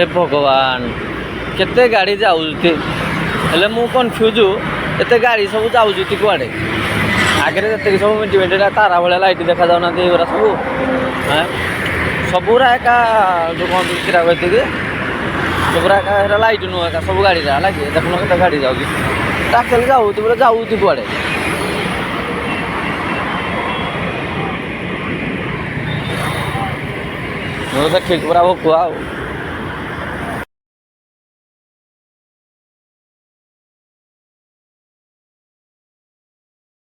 हे भगवान केते गाड़ी जाऊती हेले मु कन्फ्यूज एते गाड़ी सब जाऊती कुआडे आगे जे सब मिटिमेटा तारा भाया लाइट देखा जाऊना एगुरा सब सबूरा एका जो कहते चिरा कहती सबूरा एका लाइट नुह एका सब गाड़ी लगे देखुन के गाड़ी जाऊँगी आखिर जाऊँ बोले जाऊँ कुआडे ठीक पूरा भोकुआ